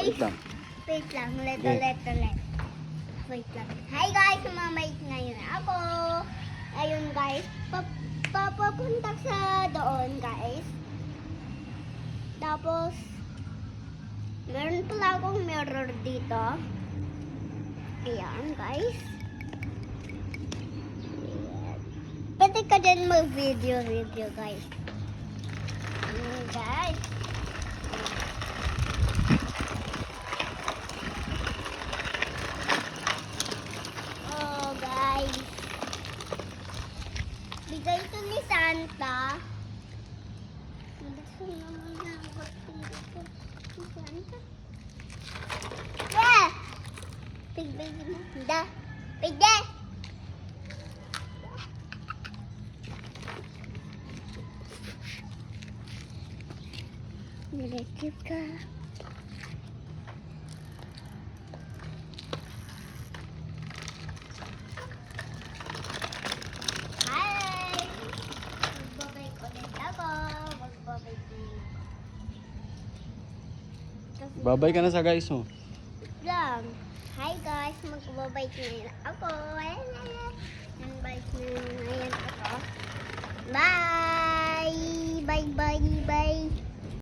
Wait lang. Wait lang. Okay. Wait lang. Hi guys, mamait ngayon ako. Ayun guys, papapunta sa doon guys. Tapos, meron pala akong mirror dito. Ayan guys. Pwede ka din mag-video guys. Ayan guys. Oh guys. Bigay ito ni Santa. Gusto naman na ako dito ni Santa. Yeah! Bigay mo. Da. Bigay! Nilagip ka. Hi! Magbabike ulit ako. Magbabike din ako. Babay ka na sa guys mo. Lang. Hi guys, magbabike din ako.